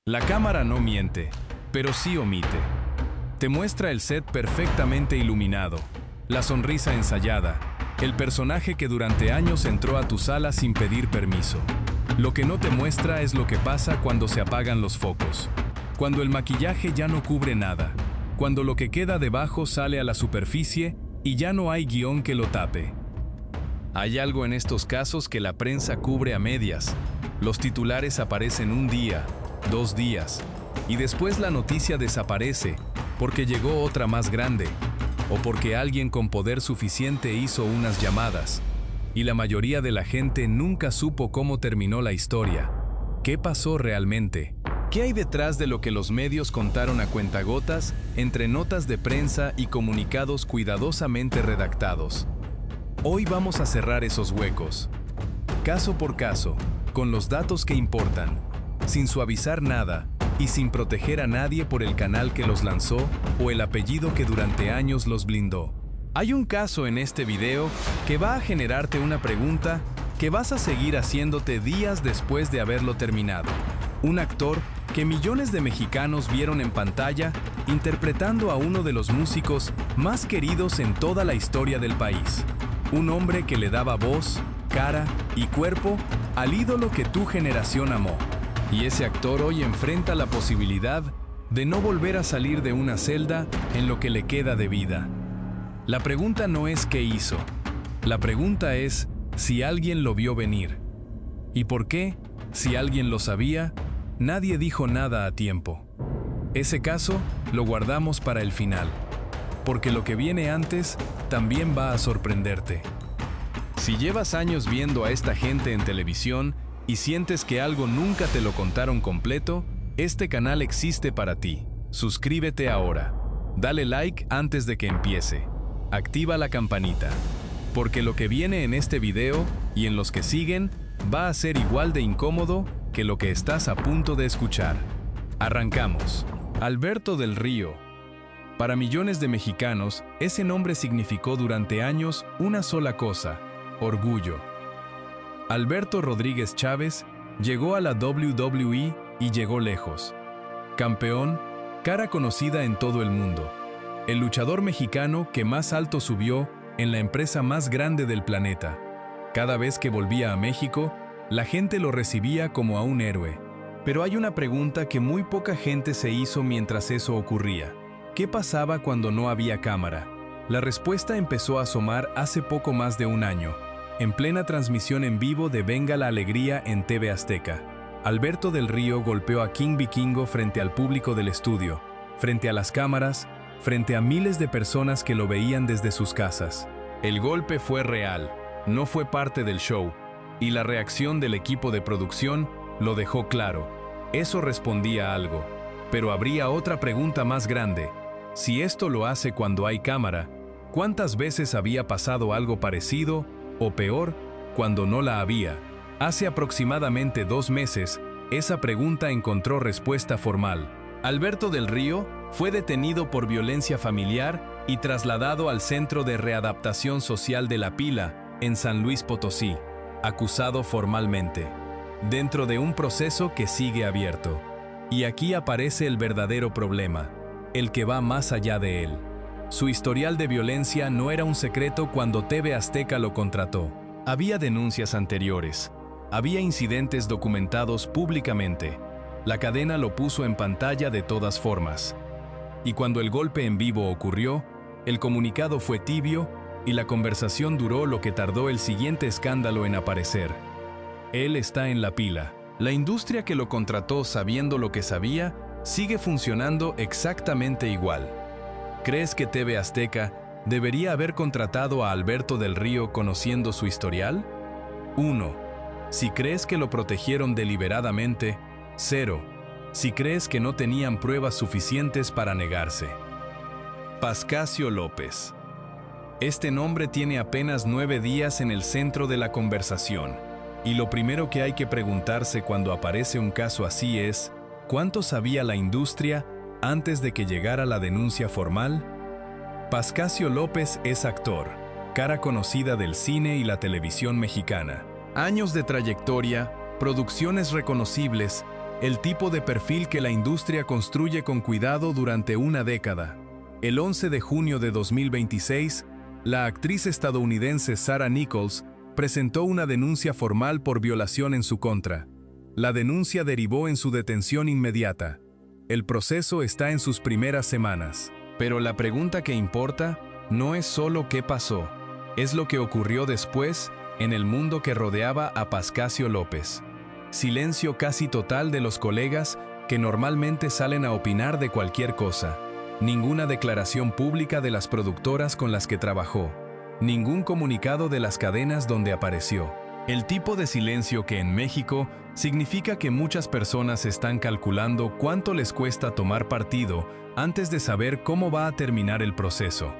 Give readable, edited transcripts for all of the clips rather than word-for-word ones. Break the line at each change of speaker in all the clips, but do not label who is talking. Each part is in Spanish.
La cámara no miente, pero sí omite. Te muestra el set perfectamente iluminado, la sonrisa ensayada, el personaje que durante años entró a tu sala sin pedir permiso. Lo que no te muestra es lo que pasa cuando se apagan los focos, cuando el maquillaje ya no cubre nada, cuando lo que queda debajo sale a la superficie y ya no hay guión que lo tape. Hay algo en estos casos que la prensa cubre a medias. Los titulares aparecen un día, 2 días, y después la noticia desaparece porque llegó otra más grande, o porque alguien con poder suficiente hizo unas llamadas, y la mayoría de la gente nunca supo cómo terminó la historia. ¿Qué pasó realmente? ¿Qué hay detrás de lo que los medios contaron a cuentagotas, entre notas de prensa y comunicados cuidadosamente redactados? Hoy vamos a cerrar esos huecos, caso por caso, con los datos que importan, sin suavizar nada y sin proteger a nadie por el canal que los lanzó o el apellido que durante años los blindó. Hay un caso en este video que va a generarte una pregunta que vas a seguir haciéndote días después de haberlo terminado. Un actor que millones de mexicanos vieron en pantalla interpretando a uno de los músicos más queridos en toda la historia del país. Un hombre que le daba voz, cara y cuerpo al ídolo que tu generación amó. Y ese actor hoy enfrenta la posibilidad de no volver a salir de una celda en lo que le queda de vida. La pregunta no es qué hizo. La pregunta es si alguien lo vio venir. ¿Y por qué, si alguien lo sabía, nadie dijo nada a tiempo? Ese caso lo guardamos para el final, porque lo que viene antes también va a sorprenderte. Si llevas años viendo a esta gente en televisión y sientes que algo nunca te lo contaron completo, este canal existe para ti. Suscríbete ahora. Dale like antes de que empiece. Activa la campanita, porque lo que viene en este video y en los que siguen va a ser igual de incómodo que lo que estás a punto de escuchar. Arrancamos. Alberto del Río. Para millones de mexicanos, ese nombre significó durante años una sola cosa: orgullo. Alberto Rodríguez Chávez llegó a la WWE y llegó lejos. Campeón, cara conocida en todo el mundo. El luchador mexicano que más alto subió en la empresa más grande del planeta. Cada vez que volvía a México, la gente lo recibía como a un héroe. Pero hay una pregunta que muy poca gente se hizo mientras eso ocurría. ¿Qué pasaba cuando no había cámara? La respuesta empezó a asomar hace poco más de un año, en plena transmisión en vivo de Venga la Alegría en TV Azteca. Alberto del Río golpeó a King Vikingo frente al público del estudio, frente a las cámaras, frente a miles de personas que lo veían desde sus casas. El golpe fue real, no fue parte del show, y la reacción del equipo de producción lo dejó claro. Eso respondía a algo, pero habría otra pregunta más grande. Si esto lo hace cuando hay cámara, ¿cuántas veces había pasado algo parecido, o peor, cuando no la había? Hace aproximadamente 2 meses, esa pregunta encontró respuesta formal. Alberto del Río fue detenido por violencia familiar y trasladado al Centro de Readaptación Social de La Pila, en San Luis Potosí, acusado formalmente, dentro de un proceso que sigue abierto. Y aquí aparece el verdadero problema, el que va más allá de él. Su historial de violencia no era un secreto cuando TV Azteca lo contrató. Había denuncias anteriores, había incidentes documentados públicamente. La cadena lo puso en pantalla de todas formas. Y cuando el golpe en vivo ocurrió, el comunicado fue tibio y la conversación duró lo que tardó el siguiente escándalo en aparecer. Él está en La Pila. La industria que lo contrató sabiendo lo que sabía, sigue funcionando exactamente igual. ¿Crees que TV Azteca debería haber contratado a Alberto del Río conociendo su historial? 1. Si crees que lo protegieron deliberadamente. 0. Si crees que no tenían pruebas suficientes para negarse. Pascasio López. Este nombre tiene apenas 9 días en el centro de la conversación. Y lo primero que hay que preguntarse cuando aparece un caso así es, ¿cuánto sabía la industria antes de que llegara la denuncia formal? Pascasio López es actor, cara conocida del cine y la televisión mexicana. Años de trayectoria, producciones reconocibles el tipo de perfil que la industria construye con cuidado durante una década. El 11 de junio de 2026, la actriz estadounidense Sarah Nichols presentó una denuncia formal por violación en su contra. La denuncia derivó en su detención inmediata. El proceso está en sus primeras semanas. Pero la pregunta que importa no es solo qué pasó, es lo que ocurrió después en el mundo que rodeaba a Pascasio López. Silencio casi total de los colegas que normalmente salen a opinar de cualquier cosa. Ninguna declaración pública de las productoras con las que trabajó. Ningún comunicado de las cadenas donde apareció. El tipo de silencio que en México significa que muchas personas están calculando cuánto les cuesta tomar partido antes de saber cómo va a terminar el proceso.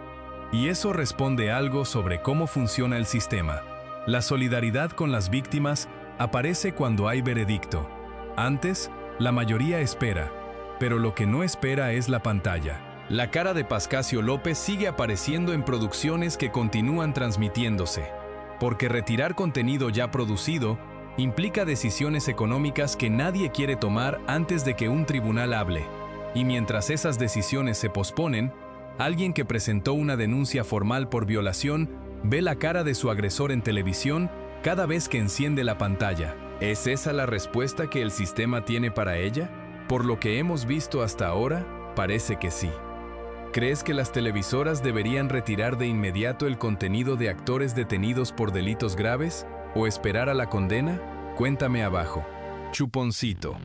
Y eso responde algo sobre cómo funciona el sistema. La solidaridad con las víctimas aparece cuando hay veredicto. Antes, la mayoría espera, pero lo que no espera es la pantalla. La cara de Pascasio López sigue apareciendo en producciones que continúan transmitiéndose, porque retirar contenido ya producido implica decisiones económicas que nadie quiere tomar antes de que un tribunal hable. Y mientras esas decisiones se posponen, alguien que presentó una denuncia formal por violación ve la cara de su agresor en televisión cada vez que enciende la pantalla. ¿Es esa la respuesta que el sistema tiene para ella? Por lo que hemos visto hasta ahora, parece que sí. ¿Crees que las televisoras deberían retirar de inmediato el contenido de actores detenidos por delitos graves o esperar a la condena? Cuéntame abajo. Chuponcito.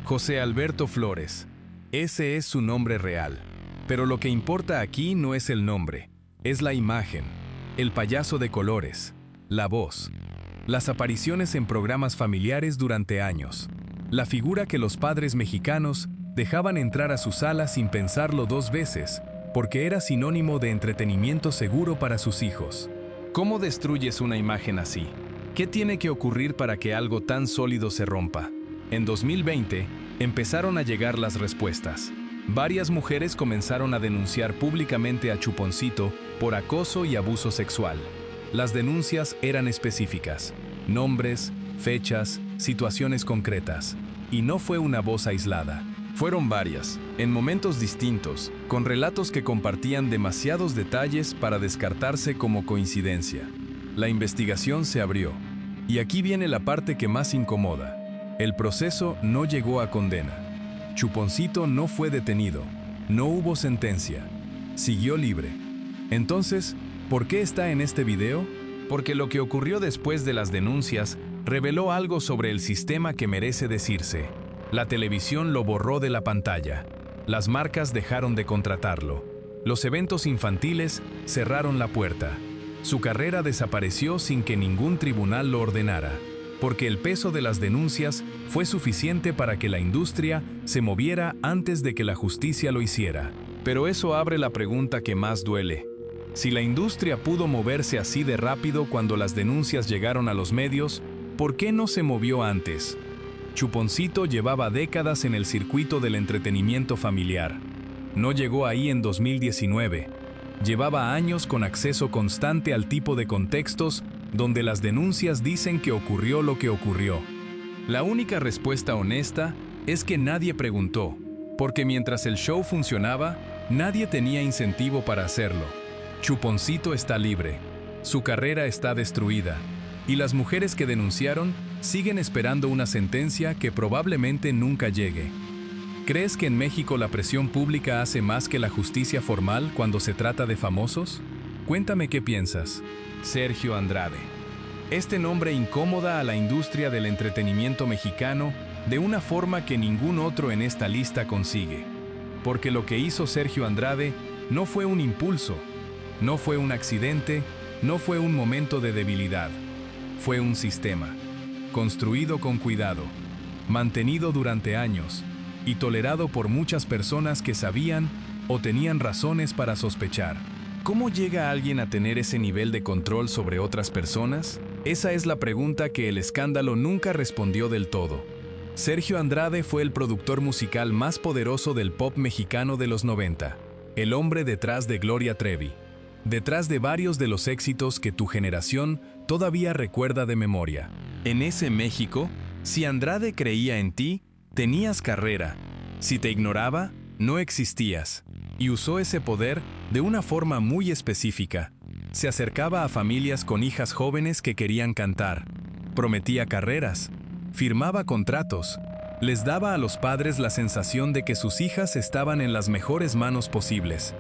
José Alberto Flores. Ese es su nombre real. Pero lo que importa aquí no es el nombre, es la imagen, el payaso de colores, la voz, las apariciones en programas familiares durante años, la figura que los padres mexicanos dejaban entrar a su sala sin pensarlo dos veces, porque era sinónimo de entretenimiento seguro para sus hijos. ¿Cómo destruyes una imagen así? ¿Qué tiene que ocurrir para que algo tan sólido se rompa? En 2020, empezaron a llegar las respuestas. Varias mujeres comenzaron a denunciar públicamente a Chuponcito por acoso y abuso sexual. Las denuncias eran específicas, nombres, fechas, situaciones concretas. Y no fue una voz aislada. Fueron varias, en momentos distintos, con relatos que compartían demasiados detalles para descartarse como coincidencia. La investigación se abrió. Y aquí viene la parte que más incomoda. El proceso no llegó a condena. Chuponcito no fue detenido. No hubo sentencia. Siguió libre. Entonces, ¿por qué está en este video? Porque lo que ocurrió después de las denuncias reveló algo sobre el sistema que merece decirse. La televisión lo borró de la pantalla. Las marcas dejaron de contratarlo. Los eventos infantiles cerraron la puerta. Su carrera desapareció sin que ningún tribunal lo ordenara, porque el peso de las denuncias fue suficiente para que la industria se moviera antes de que la justicia lo hiciera. Pero eso abre la pregunta que más duele. Si la industria pudo moverse así de rápido cuando las denuncias llegaron a los medios, ¿por qué no se movió antes? Chuponcito llevaba décadas en el circuito del entretenimiento familiar. No llegó ahí en 2019. Llevaba años con acceso constante al tipo de contextos donde las denuncias dicen que ocurrió lo que ocurrió. La única respuesta honesta es que nadie preguntó, porque mientras el show funcionaba, nadie tenía incentivo para hacerlo. Chuponcito está libre, su carrera está destruida, y las mujeres que denunciaron siguen esperando una sentencia que probablemente nunca llegue. ¿Crees que en México la presión pública hace más que la justicia formal cuando se trata de famosos? Cuéntame qué piensas. Sergio Andrade. Este nombre incomoda a la industria del entretenimiento mexicano de una forma que ningún otro en esta lista consigue. Porque lo que hizo Sergio Andrade no fue un impulso, no fue un accidente, no fue un momento de debilidad. Fue un sistema, construido con cuidado, mantenido durante años y tolerado por muchas personas que sabían o tenían razones para sospechar. ¿Cómo llega alguien a tener ese nivel de control sobre otras personas? Esa es la pregunta que el escándalo nunca respondió del todo. Sergio Andrade fue el productor musical más poderoso del pop mexicano de los 90, el hombre detrás de Gloria Trevi, detrás de varios de los éxitos que tu generación todavía recuerda de memoria. En ese México, si Andrade creía en ti, Tenías carrera. Si te ignoraba, no existías. Y usó ese poder de una forma muy específica. Se acercaba a familias con hijas jóvenes que querían cantar. Prometía carreras. Firmaba contratos. Les daba a los padres la sensación de que sus hijas estaban en las mejores manos posibles.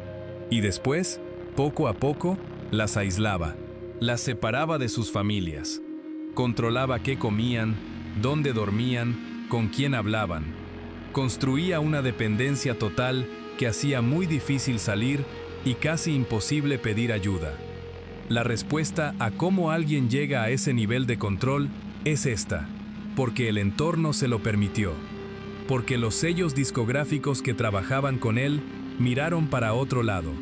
Y después, poco a poco, las aislaba. Las separaba de sus familias. Controlaba qué comían, dónde dormían, con quién hablaban. Construía una dependencia total que hacía muy difícil salir y casi imposible pedir ayuda. La respuesta a cómo alguien llega a ese nivel de control es esta: porque el entorno se lo permitió. Porque los sellos discográficos que trabajaban con él miraron para otro lado.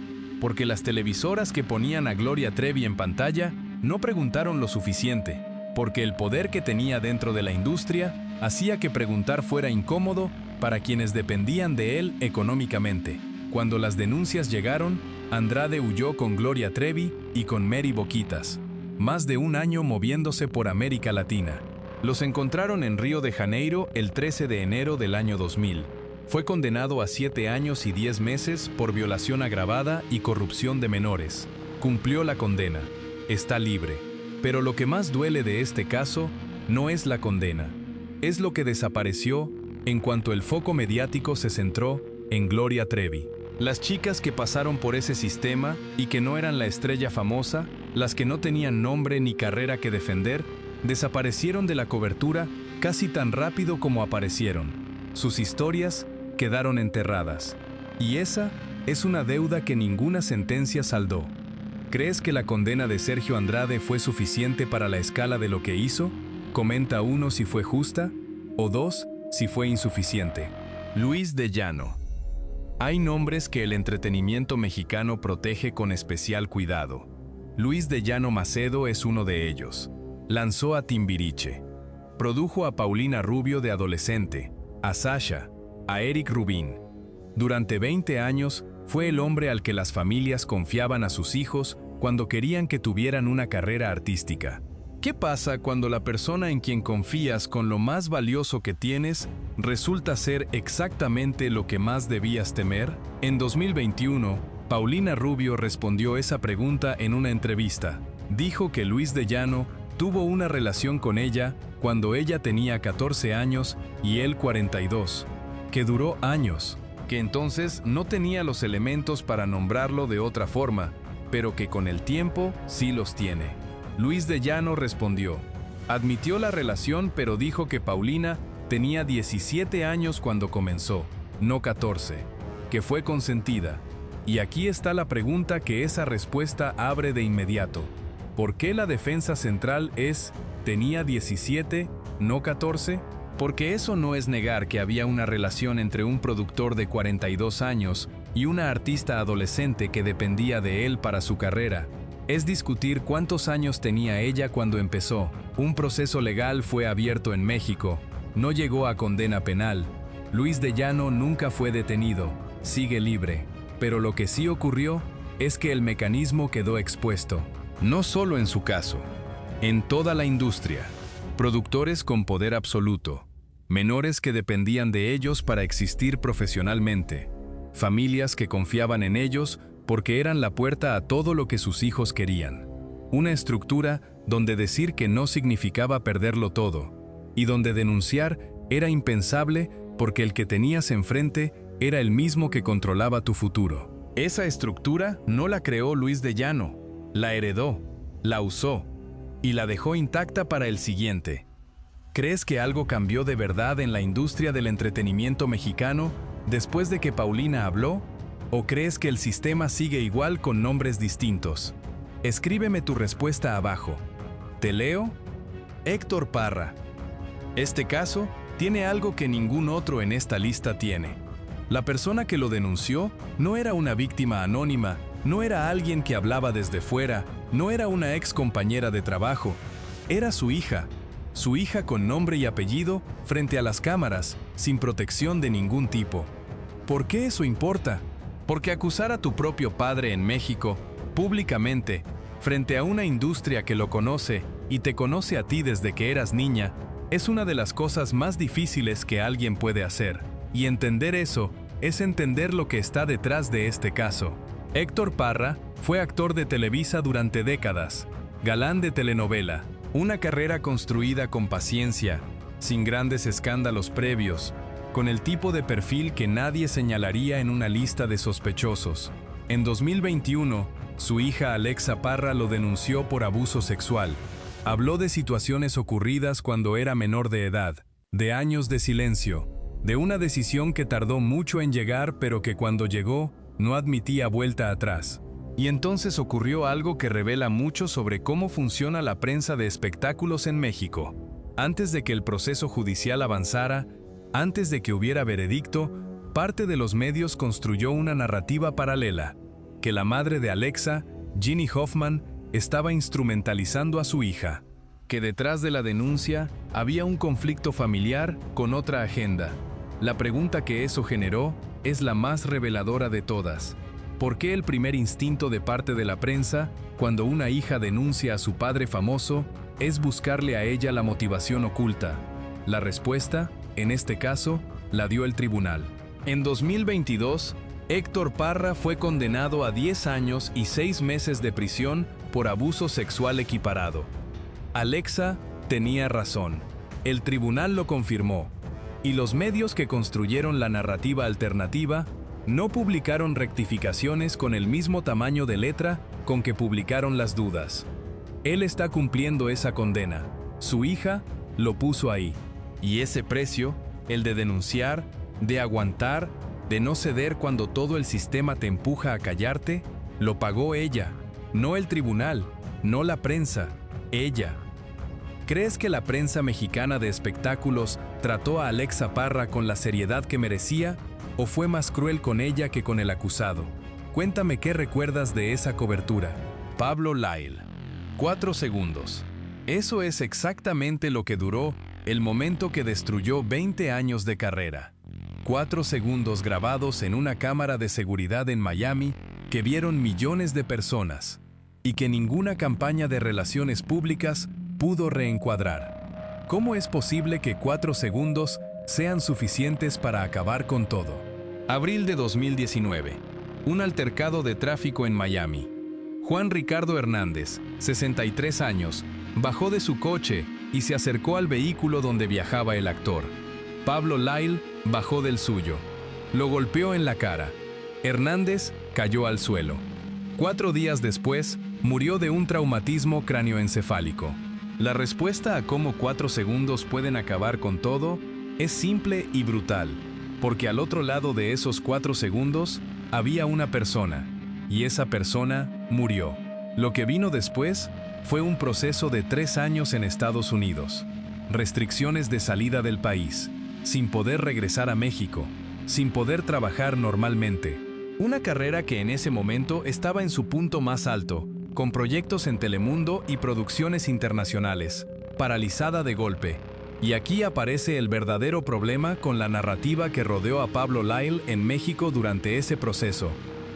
Porque las televisoras que ponían a Gloria Trevi en pantalla no preguntaron lo suficiente. Porque el poder que tenía dentro de la industria hacía que preguntar fuera incómodo para quienes dependían de él económicamente. Cuando las denuncias llegaron, Andrade huyó con Gloria Trevi y con Mary Boquitas. Más de un año moviéndose por América Latina. Los encontraron en Río de Janeiro el 13 de enero del año 2000. Fue condenado a 7 años y 10 meses por violación agravada y corrupción de menores. Cumplió la condena. Está libre. Pero lo que más duele de este caso no es la condena. Es lo que desapareció en cuanto el foco mediático se centró en Gloria Trevi. Las chicas que pasaron por ese sistema y que no eran la estrella famosa, las que no tenían nombre ni carrera que defender, desaparecieron de la cobertura casi tan rápido como aparecieron. Sus historias quedaron enterradas. Y esa es una deuda que ninguna sentencia saldó. ¿Crees que la condena de Sergio Andrade fue suficiente para la escala de lo que hizo? Comenta 1 si fue justa, o 2 si fue insuficiente. Luis de Llano. Hay nombres que el entretenimiento mexicano protege con especial cuidado. Luis de Llano Macedo es uno de ellos. Lanzó a Timbiriche. Produjo a Paulina Rubio de adolescente, a Sasha, a Eric Rubin. Durante 20 años fue el hombre al que las familias confiaban a sus hijos cuando querían que tuvieran una carrera artística. ¿Qué pasa cuando la persona en quien confías con lo más valioso que tienes resulta ser exactamente lo que más debías temer? En 2021, Paulina Rubio respondió esa pregunta en una entrevista. Dijo que Luis de Llano tuvo una relación con ella cuando ella tenía 14 años y él 42, que duró años, que entonces no tenía los elementos para nombrarlo de otra forma, pero que con el tiempo sí los tiene. Luis de Llano respondió. Admitió la relación, pero dijo que Paulina tenía 17 años cuando comenzó, no 14, que fue consentida. Y aquí está la pregunta que esa respuesta abre de inmediato. ¿Por qué la defensa central es tenía 17, no 14? Porque eso no es negar que había una relación entre un productor de 42 años y una artista adolescente que dependía de él para su carrera. Es discutir cuántos años tenía ella cuando empezó. Un proceso legal fue abierto en México. No llegó a condena penal. Luis de Llano nunca fue detenido. Sigue libre. Pero lo que sí ocurrió es que el mecanismo quedó expuesto. No solo en su caso. En toda la industria. Productores con poder absoluto. Menores que dependían de ellos para existir profesionalmente. Familias que confiaban en ellos porque eran la puerta a todo lo que sus hijos querían. Una estructura donde decir que no significaba perderlo todo, y donde denunciar era impensable porque el que tenías enfrente era el mismo que controlaba tu futuro. Esa estructura no la creó Luis de Llano, la heredó, la usó, y la dejó intacta para el siguiente. ¿Crees que algo cambió de verdad en la industria del entretenimiento mexicano después de que Paulina habló? ¿O crees que el sistema sigue igual con nombres distintos? Escríbeme tu respuesta abajo. ¿Te leo? Héctor Parra. Este caso tiene algo que ningún otro en esta lista tiene. La persona que lo denunció no era una víctima anónima, no era alguien que hablaba desde fuera, no era una ex compañera de trabajo. Era su hija con nombre y apellido frente a las cámaras, sin protección de ningún tipo. ¿Por qué eso importa? Porque acusar a tu propio padre en México, públicamente, frente a una industria que lo conoce y te conoce a ti desde que eras niña, Es una de las cosas más difíciles que alguien puede hacer, y entender eso es entender lo que está detrás de este caso. Héctor Parra fue actor de Televisa durante décadas, galán de telenovela, una carrera construida con paciencia, sin grandes escándalos previos, con el tipo de perfil que nadie señalaría en una lista de sospechosos. En 2021, su hija Alexa Parra lo denunció por abuso sexual. Habló de situaciones ocurridas cuando era menor de edad, de años de silencio, de una decisión que tardó mucho en llegar pero que cuando llegó, no admitía vuelta atrás. Y entonces ocurrió algo que revela mucho sobre cómo funciona la prensa de espectáculos en México. Antes de que el proceso judicial avanzara, antes de que hubiera veredicto, parte de los medios construyó una narrativa paralela, que la madre de Alexa, Ginny Hoffman, estaba instrumentalizando a su hija, que detrás de la denuncia había un conflicto familiar con otra agenda. La pregunta que eso generó es la más reveladora de todas. ¿Por qué el primer instinto de parte de la prensa, cuando una hija denuncia a su padre famoso, es buscarle a ella la motivación oculta? La respuesta, en este caso, la dio el tribunal. En 2022, Héctor Parra fue condenado a 10 años y 6 meses de prisión por abuso sexual equiparado. Alexa tenía razón. El tribunal lo confirmó. Y los medios que construyeron la narrativa alternativa no publicaron rectificaciones con el mismo tamaño de letra con que publicaron las dudas. Él está cumpliendo esa condena. Su hija lo puso ahí. Y ese precio, el de denunciar, de aguantar, de no ceder cuando todo el sistema te empuja a callarte, lo pagó ella, no el tribunal, no la prensa, ella. ¿Crees que la prensa mexicana de espectáculos trató a Alexa Parra con la seriedad que merecía o fue más cruel con ella que con el acusado? Cuéntame qué recuerdas de esa cobertura. Pablo Lyle. 4 segundos. Eso es exactamente lo que duró el momento que destruyó 20 años de carrera. 4 segundos grabados en una cámara de seguridad en Miami que vieron millones de personas y que ninguna campaña de relaciones públicas pudo reencuadrar. ¿Cómo es posible que 4 segundos sean suficientes para acabar con todo? Abril de 2019. Un altercado de tráfico en Miami. Juan Ricardo Hernández, 63 años, bajó de su coche y se acercó al vehículo donde viajaba el actor. Pablo Lyle bajó del suyo. Lo golpeó en la cara. Hernández cayó al suelo. 4 días después, murió de un traumatismo cráneoencefálico. La respuesta a cómo 4 segundos pueden acabar con todo es simple y brutal, porque al otro lado de esos 4 segundos había una persona, y esa persona murió. Lo que vino después fue un proceso de 3 años en Estados Unidos, restricciones de salida del país, sin poder regresar a México, sin poder trabajar normalmente. Una carrera que en ese momento estaba en su punto más alto, con proyectos en Telemundo y producciones internacionales, paralizada de golpe. Y aquí aparece el verdadero problema con la narrativa que rodeó a Pablo Lyle en México durante ese proceso.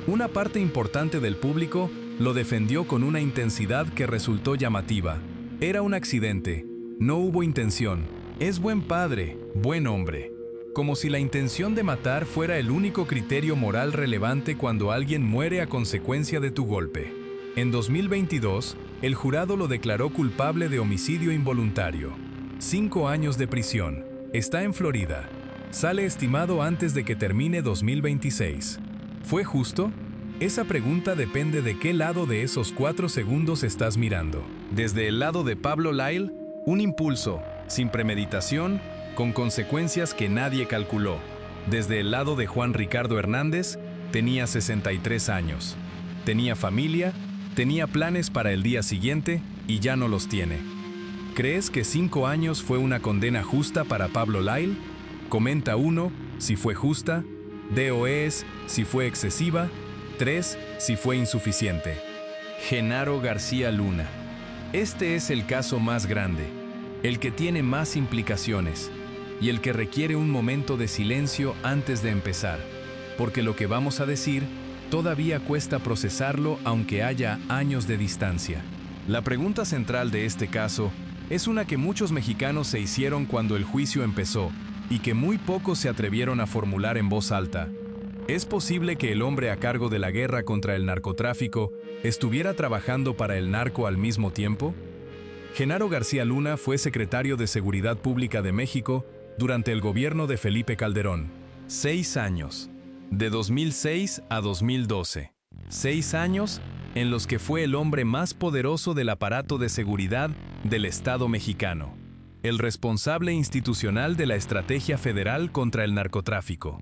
Una parte importante del público lo defendió con una intensidad que resultó llamativa. Era un accidente, no hubo intención. Es buen padre, buen hombre. Como si la intención de matar fuera el único criterio moral relevante cuando alguien muere a consecuencia de tu golpe. En 2022, el jurado lo declaró culpable de homicidio involuntario. 5 años de prisión. Está en Florida. Sale estimado antes de que termine 2026. ¿Fue justo? Esa pregunta depende de qué lado de esos 4 segundos estás mirando. Desde el lado de Pablo Lyle, un impulso, sin premeditación, con consecuencias que nadie calculó. Desde el lado de Juan Ricardo Hernández, tenía 63 años. Tenía familia, tenía planes para el día siguiente y ya no los tiene. ¿Crees que 5 años fue una condena justa para Pablo Lyle? Comenta 1, si fue justa, DOEs, si fue excesiva, 3, si fue insuficiente. Genaro García Luna. Este es el caso más grande, el que tiene más implicaciones y el que requiere un momento de silencio antes de empezar, porque lo que vamos a decir todavía cuesta procesarlo aunque haya años de distancia. La pregunta central de este caso Es una que muchos mexicanos se hicieron cuando el juicio empezó y que muy pocos se atrevieron a formular en voz alta. ¿Es posible que el hombre a cargo de la guerra contra el narcotráfico estuviera trabajando para el narco al mismo tiempo? Genaro García Luna fue secretario de Seguridad Pública de México durante el gobierno de Felipe Calderón. 6 años, de 2006 a 2012. 6 años en los que fue el hombre más poderoso del aparato de seguridad del Estado mexicano, el responsable institucional de la estrategia federal contra el narcotráfico,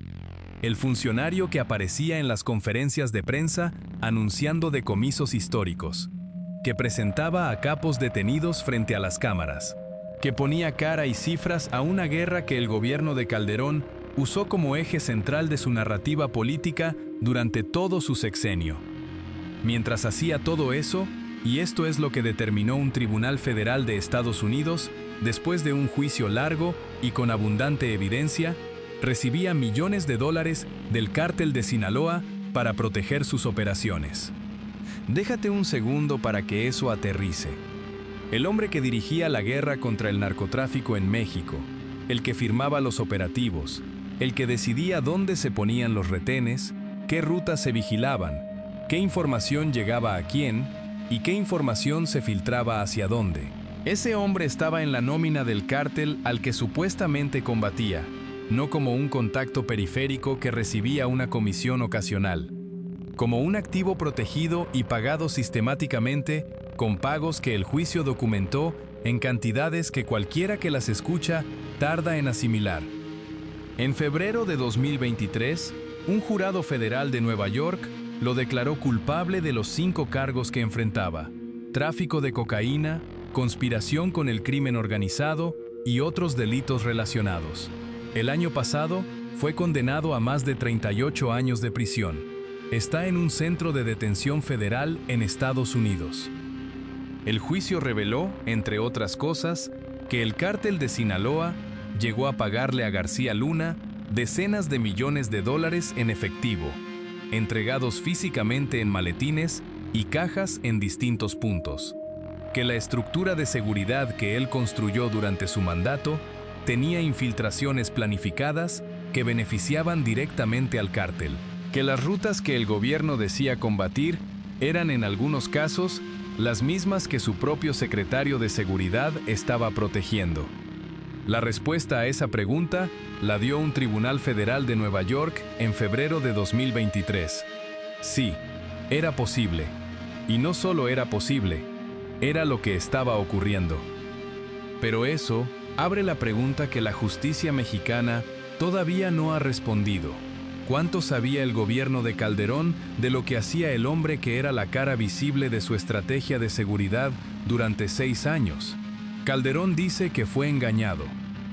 el funcionario que aparecía en las conferencias de prensa anunciando decomisos históricos, que presentaba a capos detenidos frente a las cámaras, que ponía cara y cifras a una guerra que el gobierno de Calderón usó como eje central de su narrativa política durante todo su sexenio. Mientras hacía todo eso, y esto es lo que determinó un tribunal federal de Estados Unidos, después de un juicio largo y con abundante evidencia, recibía millones de dólares del cártel de Sinaloa para proteger sus operaciones. Déjate un segundo para que eso aterrice. El hombre que dirigía la guerra contra el narcotráfico en México, el que firmaba los operativos, el que decidía dónde se ponían los retenes, qué rutas se vigilaban, qué información llegaba a quién y qué información se filtraba hacia dónde. Ese hombre estaba en la nómina del cártel al que supuestamente combatía, no como un contacto periférico que recibía una comisión ocasional, como un activo protegido y pagado sistemáticamente con pagos que el juicio documentó en cantidades que cualquiera que las escucha tarda en asimilar. En febrero de 2023, un jurado federal de Nueva York lo declaró culpable de los 5 cargos que enfrentaba: tráfico de cocaína, conspiración con el crimen organizado y otros delitos relacionados. El año pasado fue condenado a más de 38 años de prisión. Está en un centro de detención federal en Estados Unidos. El juicio reveló, entre otras cosas, que el cártel de Sinaloa llegó a pagarle a García Luna decenas de millones de dólares en efectivo, entregados físicamente en maletines y cajas en distintos puntos, que la estructura de seguridad que él construyó durante su mandato tenía infiltraciones planificadas que beneficiaban directamente al cártel, que las rutas que el gobierno decía combatir eran en algunos casos las mismas que su propio secretario de Seguridad estaba protegiendo. La respuesta a esa pregunta la dio un tribunal federal de Nueva York en febrero de 2023. Sí, era posible. Y no solo era posible, era lo que estaba ocurriendo. Pero eso abre la pregunta que la justicia mexicana todavía no ha respondido. ¿Cuánto sabía el gobierno de Calderón de lo que hacía el hombre que era la cara visible de su estrategia de seguridad durante 6 años? Calderón dice que fue engañado,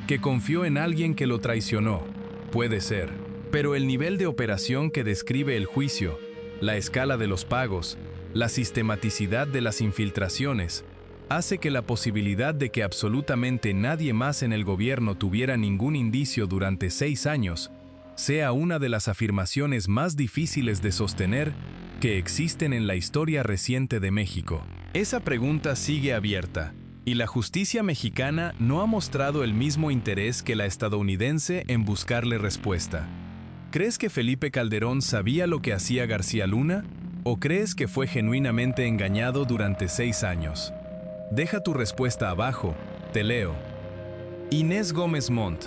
que confió en alguien que lo traicionó. Puede ser, pero el nivel de operación que describe el juicio, la escala de los pagos, la sistematicidad de las infiltraciones, hace que la posibilidad de que absolutamente nadie más en el gobierno tuviera ningún indicio durante 6 años sea una de las afirmaciones más difíciles de sostener que existen en la historia reciente de México. Esa pregunta sigue abierta, y la justicia mexicana no ha mostrado el mismo interés que la estadounidense en buscarle respuesta. ¿Crees que Felipe Calderón sabía lo que hacía García Luna? ¿O crees que fue genuinamente engañado durante 6 años? Deja tu respuesta abajo, te leo. Inés Gómez Montt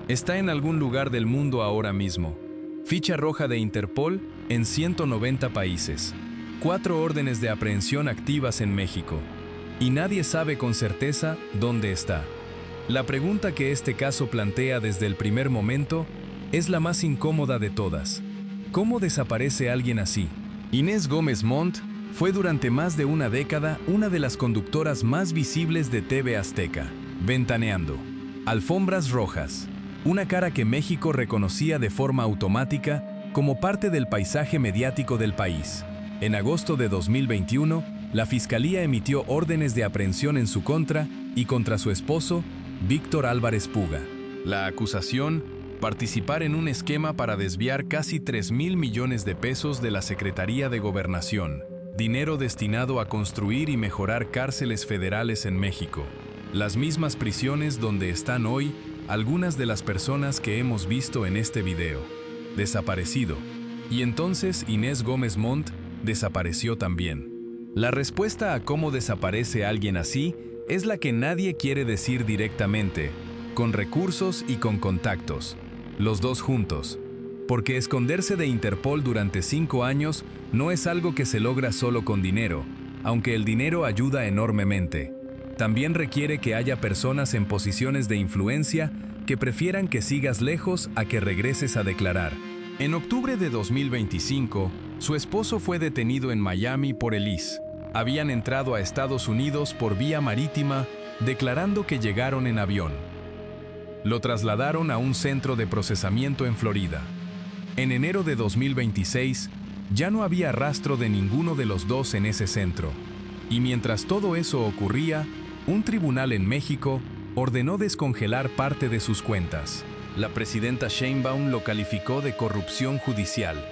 está en algún lugar del mundo ahora mismo. Ficha roja de Interpol en 190 países. 4 órdenes de aprehensión activas en México. Y nadie sabe con certeza dónde está. La pregunta que este caso plantea desde el primer momento es la más incómoda de todas. ¿Cómo desaparece alguien así? Inés Gómez Montt fue durante más de una década una de las conductoras más visibles de TV Azteca. Ventaneando. Alfombras rojas. Una cara que México reconocía de forma automática como parte del paisaje mediático del país. En agosto de 2021, la Fiscalía emitió órdenes de aprehensión en su contra y contra su esposo, Víctor Álvarez Puga. La acusación: participar en un esquema para desviar casi 3,000 millones de pesos de la Secretaría de Gobernación, dinero destinado a construir y mejorar cárceles federales en México. las mismas prisiones donde están hoy algunas de las personas que hemos visto en este video. Desaparecido. Y entonces Inés Gómez Montt desapareció también. La respuesta a cómo desaparece alguien así es la que nadie quiere decir directamente, con recursos y con contactos, los dos juntos. Porque esconderse de Interpol durante 5 años no es algo que se logra solo con dinero, aunque el dinero ayuda enormemente. También requiere que haya personas en posiciones de influencia que prefieran que sigas lejos a que regreses a declarar. En octubre de 2025, su esposo fue detenido en Miami por el ICE. Habían entrado a Estados Unidos por vía marítima, declarando que llegaron en avión. Lo trasladaron a un centro de procesamiento en Florida. En enero de 2026, ya no había rastro de ninguno de los dos en ese centro. Y mientras todo eso ocurría, un tribunal en México ordenó descongelar parte de sus cuentas. La presidenta Sheinbaum lo calificó de corrupción judicial.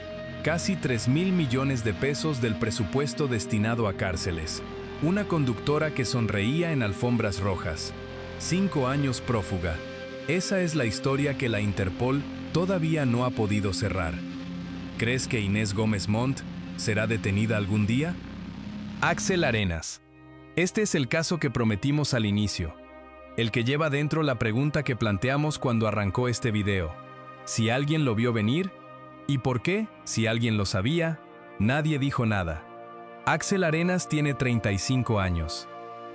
Casi 3,000 millones de pesos del presupuesto destinado a cárceles. Una conductora que sonreía en alfombras rojas. 5 años prófuga. Esa es la historia que la Interpol todavía no ha podido cerrar. ¿Crees que Inés Gómez Montt será detenida algún día? Axel Arenas. Este es el caso que prometimos al inicio. El que lleva dentro la pregunta que planteamos cuando arrancó este video. Si alguien lo vio venir, ¿y por qué? Si alguien lo sabía, nadie dijo nada. Axel Arenas tiene 35 años.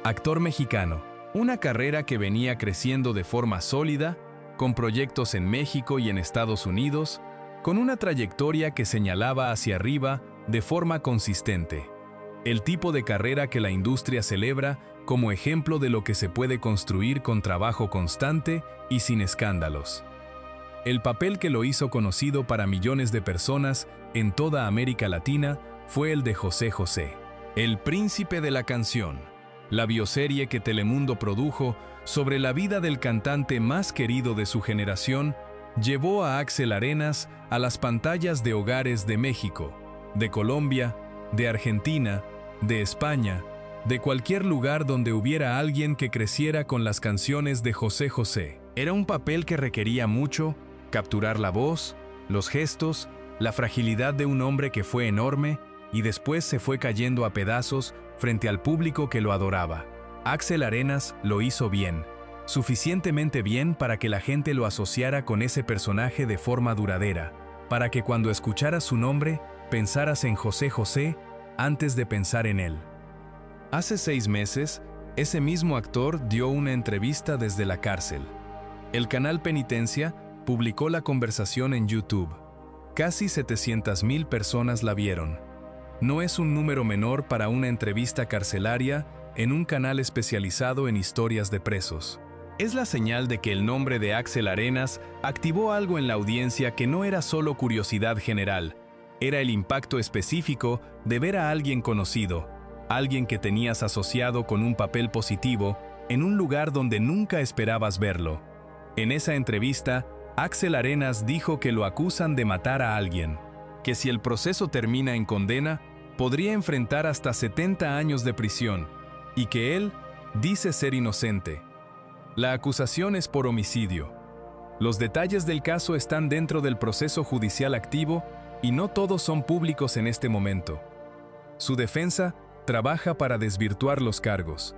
Actor mexicano. Una carrera que venía creciendo de forma sólida, con proyectos en México y en Estados Unidos, con una trayectoria que señalaba hacia arriba de forma consistente. El tipo de carrera que la industria celebra como ejemplo de lo que se puede construir con trabajo constante y sin escándalos. El papel que lo hizo conocido para millones de personas en toda América Latina fue el de José José, el príncipe de la canción, la bioserie que Telemundo produjo sobre la vida del cantante más querido de su generación, llevó a Axel Arenas a las pantallas de hogares de México, de Colombia, de Argentina, de España, de cualquier lugar donde hubiera alguien que creciera con las canciones de José José. Era un papel que requería mucho, capturar la voz, los gestos, la fragilidad de un hombre que fue enorme y después se fue cayendo a pedazos frente al público que lo adoraba. Axel Arenas lo hizo bien, suficientemente bien para que la gente lo asociara con ese personaje de forma duradera, para que cuando escucharas su nombre, pensaras en José José antes de pensar en él. Hace 6 meses, ese mismo actor dio una entrevista desde la cárcel. El canal Penitencia publicó la conversación en YouTube. Casi 700,000 personas la vieron. No es un número menor para una entrevista carcelaria en un canal especializado en historias de presos. Es la señal de que el nombre de Axel Arenas activó algo en la audiencia que no era solo curiosidad general, era el impacto específico de ver a alguien conocido, alguien que tenías asociado con un papel positivo en un lugar donde nunca esperabas verlo. En esa entrevista, Axel Arenas dijo que lo acusan de matar a alguien, que si el proceso termina en condena, podría enfrentar hasta 70 años de prisión, y que él dice ser inocente. La acusación es por homicidio. Los detalles del caso están dentro del proceso judicial activo y no todos son públicos en este momento. Su defensa trabaja para desvirtuar los cargos.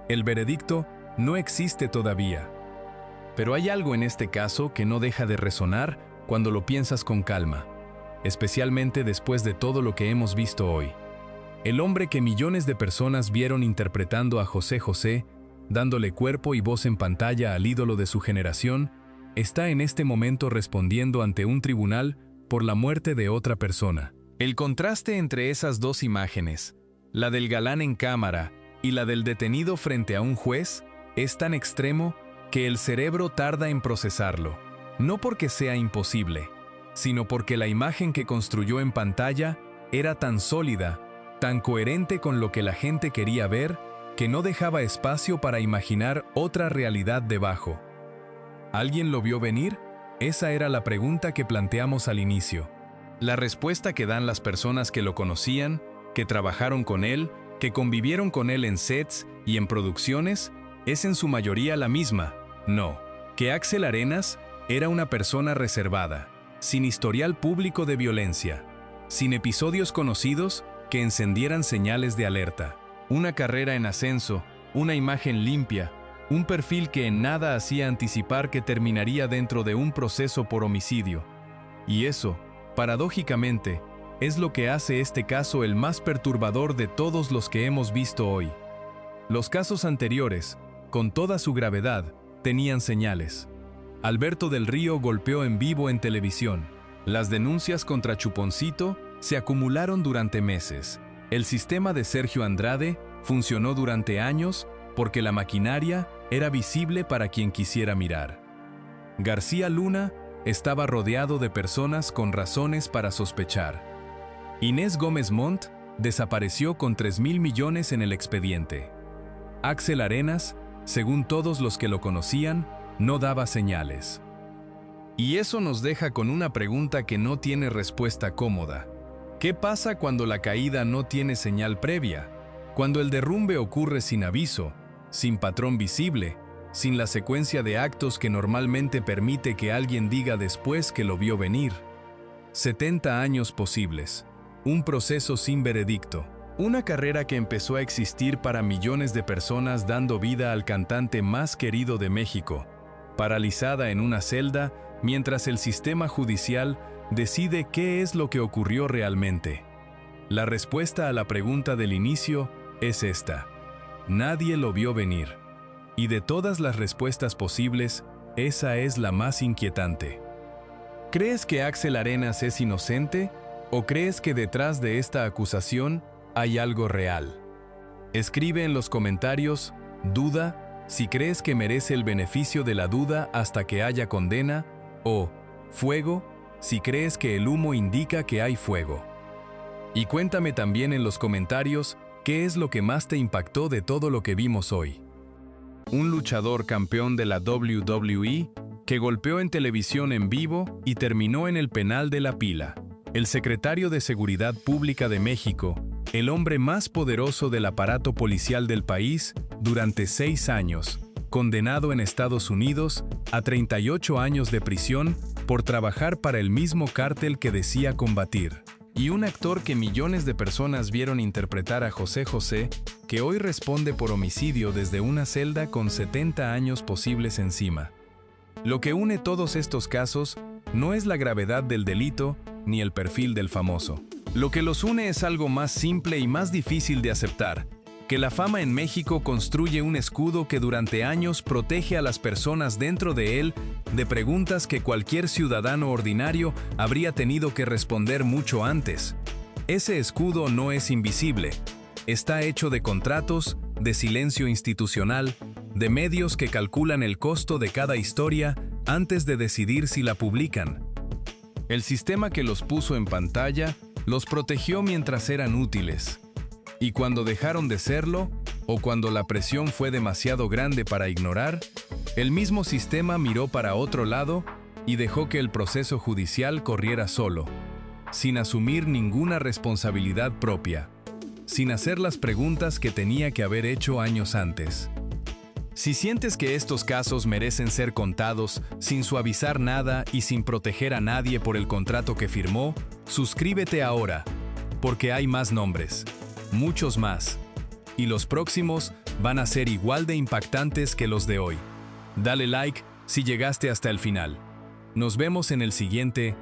El veredicto no existe todavía. Pero hay algo en este caso que no deja de resonar cuando lo piensas con calma, especialmente después de todo lo que hemos visto hoy. El hombre que millones de personas vieron interpretando a José José, dándole cuerpo y voz en pantalla al ídolo de su generación, está en este momento respondiendo ante un tribunal por la muerte de otra persona. El contraste entre esas dos imágenes, la del galán en cámara y la del detenido frente a un juez, es tan extremo que el cerebro tarda en procesarlo, no porque sea imposible, sino porque la imagen que construyó en pantalla era tan sólida, tan coherente con lo que la gente quería ver, que no dejaba espacio para imaginar otra realidad debajo. ¿Alguien lo vio venir? Esa era la pregunta que planteamos al inicio. La respuesta que dan las personas que lo conocían, que trabajaron con él, que convivieron con él en sets y en producciones, ¿Es en su mayoría la misma? No. Que Axel Arenas era una persona reservada, sin historial público de violencia, sin episodios conocidos que encendieran señales de alerta. Una carrera en ascenso, una imagen limpia, un perfil que en nada hacía anticipar que terminaría dentro de un proceso por homicidio. Y eso, paradójicamente, es lo que hace este caso el más perturbador de todos los que hemos visto hoy. Los casos anteriores, con toda su gravedad, tenían señales. Alberto del Río golpeó en vivo en televisión. Las denuncias contra Chuponcito se acumularon durante meses. El sistema de Sergio Andrade funcionó durante años porque la maquinaria era visible para quien quisiera mirar. García Luna estaba rodeado de personas con razones para sospechar. Inés Gómez Montt desapareció con 3.000 millones en el expediente. Axel Arenas, según todos los que lo conocían, no daba señales. Y eso nos deja con una pregunta que no tiene respuesta cómoda. ¿Qué pasa cuando la caída no tiene señal previa? Cuando el derrumbe ocurre sin aviso, sin patrón visible, sin la secuencia de actos que normalmente permite que alguien diga después que lo vio venir. 70 años posibles. Un proceso sin veredicto. Una carrera que empezó a existir para millones de personas dando vida al cantante más querido de México, paralizada en una celda mientras el sistema judicial decide qué es lo que ocurrió realmente. La respuesta a la pregunta del inicio es esta: nadie lo vio venir. Y de todas las respuestas posibles, esa es la más inquietante. ¿Crees que Axel Arenas es inocente o crees que detrás de esta acusación hay algo real? Escribe en los comentarios, duda, si crees que merece el beneficio de la duda hasta que haya condena, o fuego, si crees que el humo indica que hay fuego. Y cuéntame también en los comentarios qué es lo que más te impactó de todo lo que vimos hoy. Un luchador campeón de la WWE que golpeó en televisión en vivo y terminó en el penal de La Pila. El secretario de Seguridad Pública de México, el hombre más poderoso del aparato policial del país durante 6 años, condenado en Estados Unidos a 38 años de prisión por trabajar para el mismo cártel que decía combatir. Y un actor que millones de personas vieron interpretar a José José, que hoy responde por homicidio desde una celda con 70 años posibles encima. Lo que une todos estos casos no es la gravedad del delito ni el perfil del famoso. Lo que los une es algo más simple y más difícil de aceptar: que la fama en México construye un escudo que durante años protege a las personas dentro de él de preguntas que cualquier ciudadano ordinario habría tenido que responder mucho antes. Ese escudo no es invisible. Está hecho de contratos, de silencio institucional, de medios que calculan el costo de cada historia antes de decidir si la publican. El sistema que los puso en pantalla los protegió mientras eran útiles. Y cuando dejaron de serlo, o cuando la presión fue demasiado grande para ignorar, el mismo sistema miró para otro lado y dejó que el proceso judicial corriera solo, sin asumir ninguna responsabilidad propia, sin hacer las preguntas que tenía que haber hecho años antes. Si sientes que estos casos merecen ser contados sin suavizar nada y sin proteger a nadie por el contrato que firmó, suscríbete ahora, porque hay más nombres. Muchos más. Y los próximos van a ser igual de impactantes que los de hoy. Dale like si llegaste hasta el final. Nos vemos en el siguiente